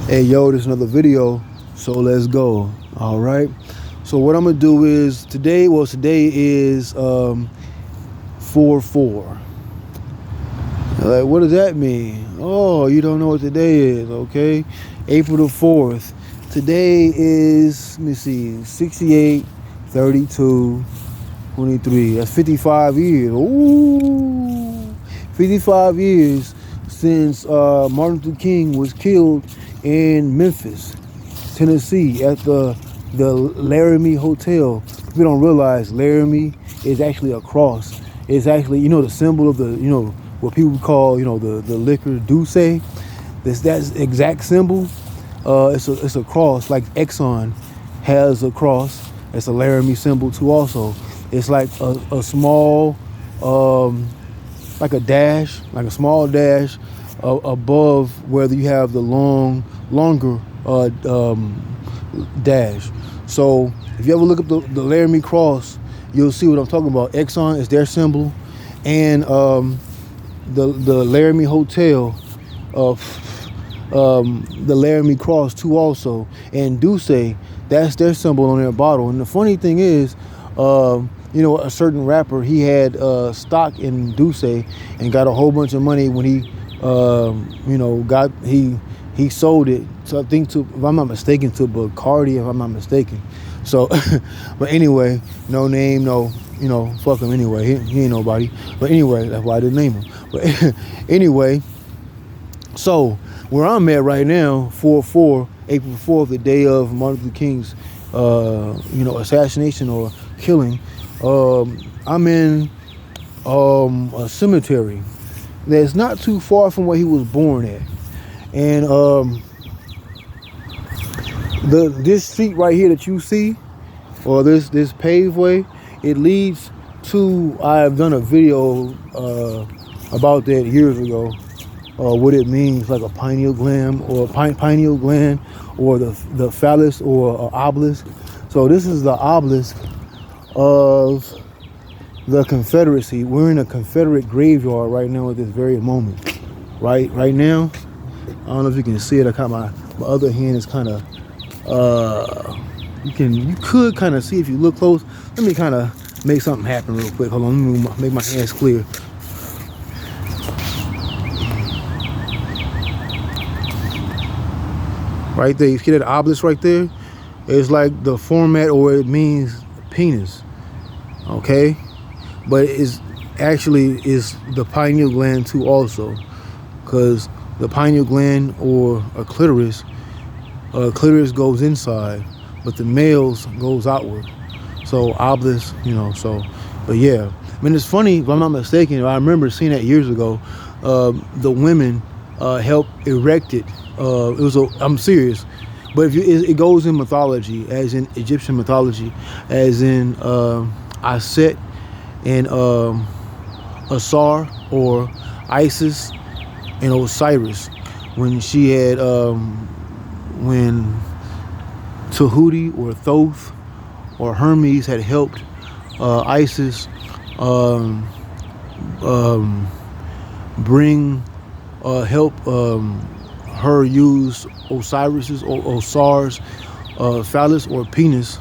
Hey yo, this is another video, so let's go. All right. So what I'm gonna do is today is 4/4. Like, what does that mean? Oh, you don't know what today is, okay? April the 4th. Today is, let me see, 68, 32, 23. That's 55 years. Ooh, 55 years since Martin Luther King was killed in Memphis, Tennessee, at the Laramie Hotel. People don't realize Laramie is actually a cross. It's actually, the symbol of the, what people call, the liquor Douce. That's exact symbol. It's a cross, like Exxon has a cross. It's a Laramie symbol too. Also, it's like a small, like a dash, like a small dash above where you have the longer dash. So if you ever look up the Laramie Cross, you'll see what I'm talking about. Exxon is their symbol, and the Laramie Hotel, the Laramie Cross too also, and Douce, that's their symbol on their bottle. And the funny thing is, a certain rapper, he had stock in Douce and got a whole bunch of money when he he sold it. So I think if I'm not mistaken, to Bacardi, if I'm not mistaken. So, but anyway, no name, fuck him anyway. He ain't nobody. But anyway, that's why I didn't name him. But anyway, so where I'm at right now, 4/4, April 4th, the day of Martin Luther King's, assassination or killing. I'm in a cemetery that's not too far from where he was born at, and this street right here that you see, or this paveway, it leads to. I've done a video about that years ago. What it means, like a pineal gland or pineal gland, or the phallus or obelisk. So this is the obelisk of the Confederacy. We're in a Confederate graveyard right now at this very moment. Right now, I don't know if you can see it. I got my other hand is kind of you could kind of see if you look close. Let me kind of make something happen real quick. Hold on, let me make my hands clear. Right there, you see that obelisk right there? It's like the format, or it means penis. Okay, but it's actually is the pineal gland too also, because the pineal gland, or a cliteris goes inside, but the males goes outward. So obelisk, but yeah, I mean, it's funny, if I'm not mistaken, I remember seeing that years ago. The women helped erect it. I'm serious, but it goes in mythology, as in Egyptian mythology, as in Aset and Asar, or Isis and Osiris, when she had when Tehuti or Thoth or Hermes had helped Isis help her use Osiris's or Asar's phallus or penis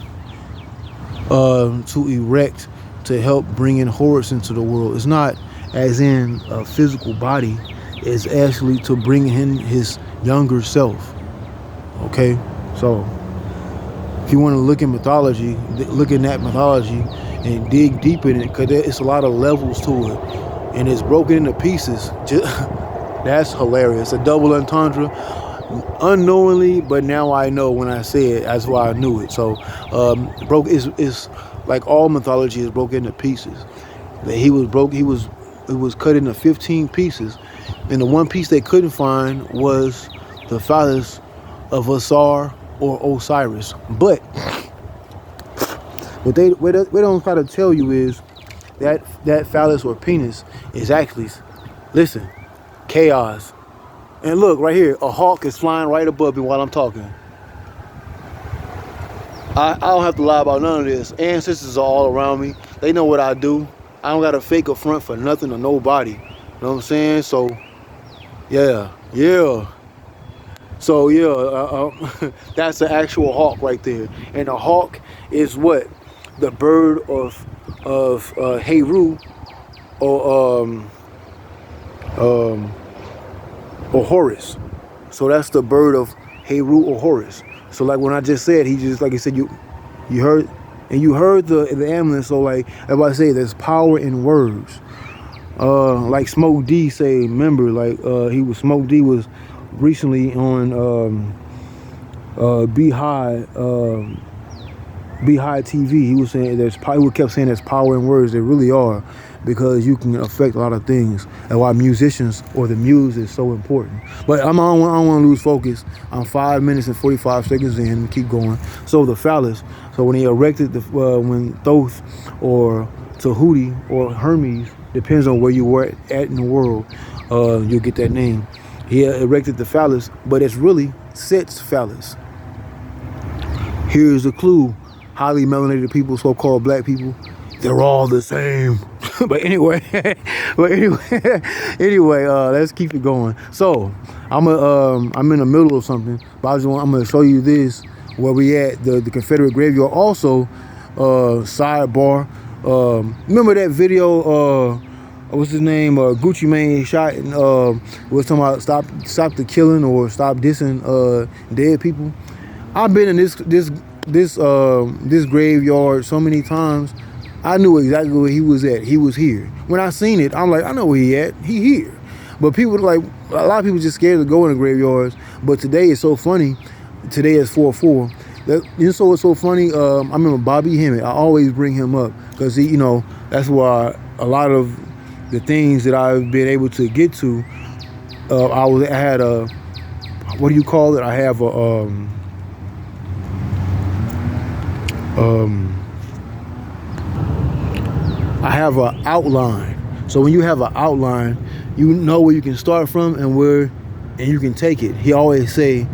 to erect, to help bring in Horus into the world. It's not as in a physical body, it's actually to bring in his younger self. Okay, so if you want to look in mythology, look in that mythology and dig deep in it, because it's a lot of levels to it, and it's broken into pieces. That's hilarious. A double entendre, unknowingly, but now I know when I say it. That's why I knew it. So, is like all mythology is broken into pieces. That he was cut into 15 pieces, and the one piece they couldn't find was the phallus of Asar or Osiris. But what they don't try to tell you is that phallus or penis is actually, listen, chaos. And look right here, a hawk is flying right above me while I'm talking. I don't have to lie about none of this. Ancestors are all around me. They know what I do. I don't got to fake a front for nothing or nobody. You know what I'm saying? So, yeah. So yeah, that's the actual hawk right there, and the hawk is what the bird of Heru or Horus. So that's the bird of Heru or Horus. So like when I just said, he just like I said, you heard, and you heard the ambulance. So like everybody say, there's power in words. Like Smoke D say, remember, like Smoke D was recently on Beehive TV. He was saying he kept saying there's power in words. There really are, because you can affect a lot of things, and why musicians or the muse is so important. But I don't want to lose focus. I'm 5 minutes and 45 seconds in, and keep going. So the phallus. So when he erected when Thoth or Tehuti or Hermes, depends on where you were at in the world, you'll get that name. He erected the phallus, but it's really Set's phallus. Here's a clue: highly melanated people, so-called black people, they're all the same. but anyway, let's keep it going. So I'm in the middle of something, but I'm gonna show you this where we at the Confederate Graveyard. Also, sidebar. Remember that video? What's his name? Gucci Mane shot and was talking about stop the killing or stop dissing dead people. I've been in this graveyard so many times. I knew exactly where he was at. He was here. When I seen it, I'm like, I know where he at. He here. But people like, a lot of people just scared to go in the graveyards. But today is so funny. Today is 4/4. It's so funny. I remember Bobby Hemmitt. I always bring him up because he, that's why a lot of the things that I've been able to get to. I had a, what do you call it? I have a I have an outline. So when you have an outline, you know where you can start from and you can take it. He always say,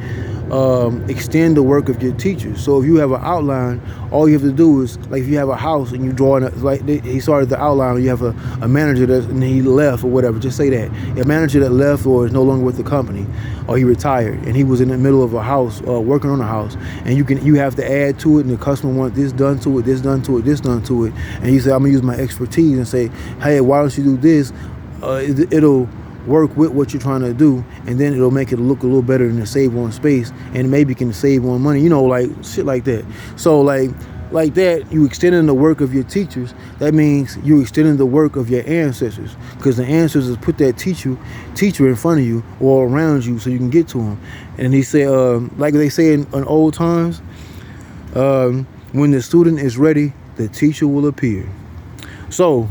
extend the work of your teachers. So if you have an outline, all you have to do is, like if you have a house and you draw like he started the outline, and you have a manager and he left or whatever, just say that. A manager that left or is no longer with the company, or he retired and he was in the middle of a house, working on a house, and you have to add to it, and the customer wants this done to it, this done to it, this done to it, and you say, I'm gonna use my expertise and say, hey, why don't you do this? It'll work with what you're trying to do, and then it'll make it look a little better than to save on space, and maybe can save on money, like shit like that. So like that, you extending the work of your teachers. That means you extending the work of your ancestors, because the ancestors put that teacher in front of you or around you so you can get to them. And he said, like they say in old times, when the student is ready, the teacher will appear. So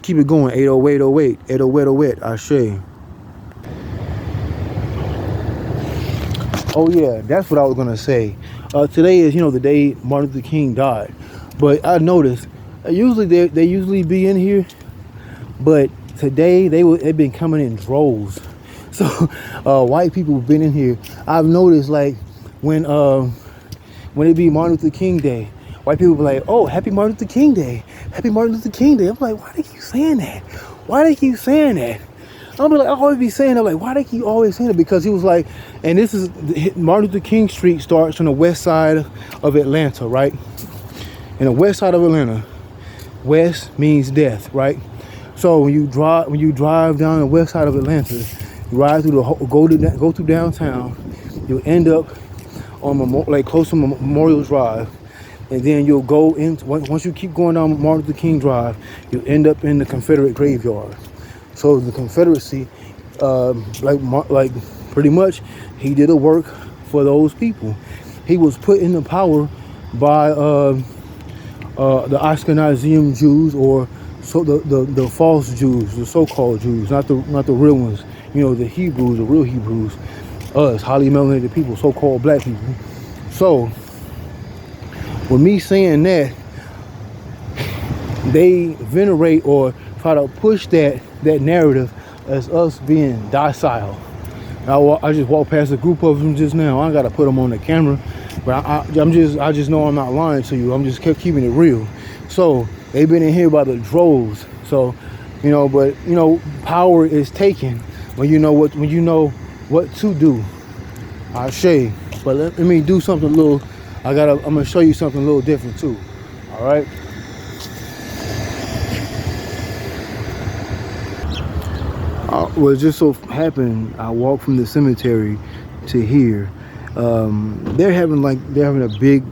keep it going. 80808, 80808, Ashe. Oh yeah, that's what I was gonna say. Today is, the day Martin Luther King died. But I noticed, usually they usually be in here, but today they've been coming in droves. So white people have been in here. I've noticed, like when it be Martin Luther King Day, white people be like, oh, happy Martin Luther King Day. Happy Martin Luther King Day. I'm like, why they keep saying that? Why they keep saying that? I'll be like, I always be saying that, like, why they keep always saying it? Because he was like, and this is, Martin Luther King Street starts on the west side of Atlanta, right? In the west side of Atlanta, west means death, right? So when you drive down the west side of Atlanta, you ride through go through downtown, you'll end up on close to Memorial Drive. And then you'll go into, once you keep going down Martin Luther King Drive, you'll end up in the Confederate Graveyard. So the Confederacy, like pretty much, he did a work for those people. He was put into power by the Ashkenazi Jews, or the false Jews, the so-called Jews, not the real ones. The Hebrews, the real Hebrews, us, highly melanated people, so-called black people. So with me saying that, they venerate or try to push that narrative as us being docile. I just walked past a group of them just now. I gotta put them on the camera, but I just know I'm not lying to you. I'm just kept keeping it real. So they've been in here by the droves. So but power is taken when you know what to do. I shave. But let me do something a little. I'm gonna show you something a little different too. All right. Well, it just so happened I walked from the cemetery to here. They're having a big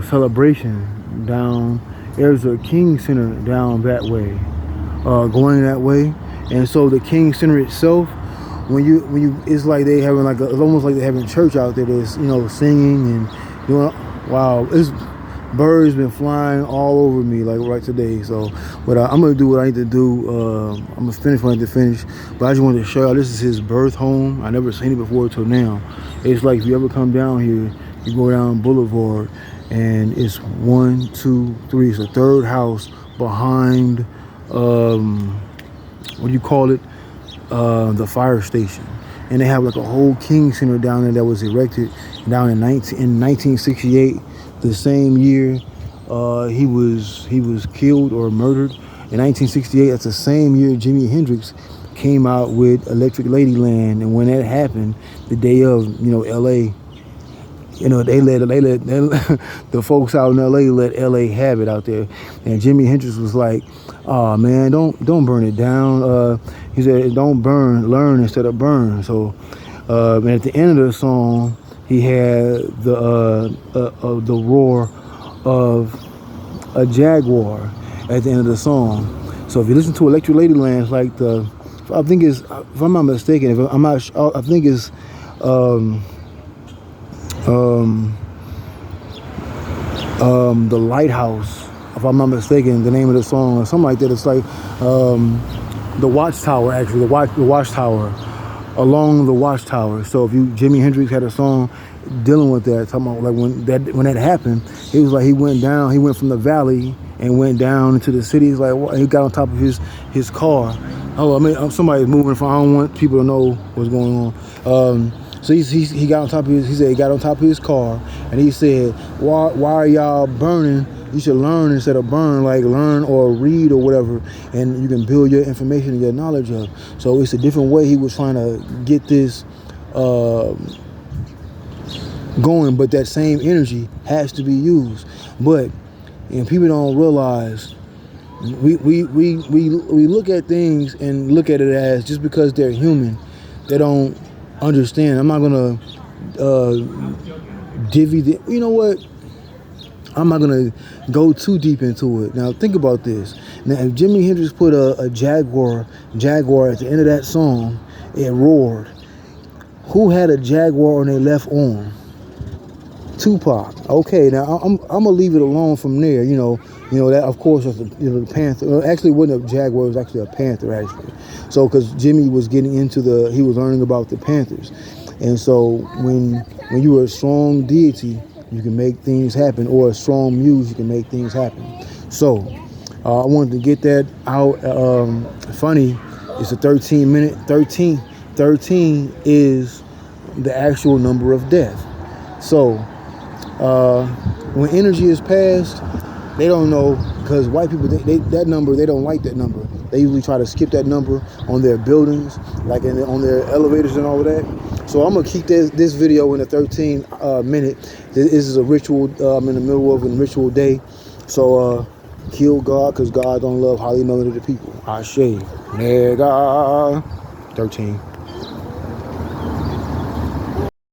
celebration down. There's a King Center down that way, going that way, and so the King Center itself, when you, it's like they having it's almost like they're having church out there. There's singing and doing. Wow, it's birds been flying all over me like right today. So, but I'm gonna do what I need to do. I'm gonna finish what I need to finish. But I just wanted to show y'all this is his birth home. I never seen it before till now. It's like if you ever come down here, you go down Boulevard, and it's 1, 2, 3. It's the third house behind what do you call it? The fire station. And they have like a whole King Center down there that was erected down in 1968. The same year he was killed or murdered. In 1968, that's the same year Jimi Hendrix came out with Electric Ladyland. And when that happened, the day of, LA, they let the folks out in LA let LA have it out there. And Jimi Hendrix was like, "Oh man, don't burn it down." He said, "Don't burn, learn instead of burn." So, and at the end of the song, he had the roar of a jaguar at the end of the song. So if you listen to Electric Ladyland, it's like I think it's, if I'm not mistaken, I think it's the lighthouse, if I'm not mistaken, the name of the song or something like that. It's like the watchtower, actually, the watchtower, along the watchtower. So if Jimi Hendrix had a song dealing with that, talking about like when that happened, it was like he went from the valley and went down into the city. He's like, he got on top of his car. Oh, I mean, somebody's moving. I don't want people to know what's going on. So he got on top of his car, and he said, why are y'all burning? You should learn instead of burn, like learn or read or whatever, and you can build your information and your knowledge up. So it's a different way he was trying to get this going, but that same energy has to be used. But people don't realize, we look at things and look at it as just because they're human, they don't understand. I'm not gonna you know what? I'm not gonna go too deep into it. Now think about this. Now if Jimi Hendrix put a jaguar at the end of that song, it roared. Who had a jaguar on their left arm? Tupac. Okay, now I'm gonna leave it alone from there. That of course was the panther. Actually, it wasn't a jaguar. It was actually a panther. Actually, so because Jimmy was getting into he was learning about the panthers, and so when you are a strong deity, you can make things happen, or a strong muse, you can make things happen. So I wanted to get that out. Funny, it's a 13-minute. 13 is the actual number of death. So when energy is passed, they don't know, because white people, that number, they don't like that number. They usually try to skip that number on their buildings, like on their elevators and all of that. So I'm gonna keep this video in a 13-minute. This is a ritual. I'm in the middle of a ritual day. So kill God, because God don't love highly melanated people. I shave. Nigga. 13.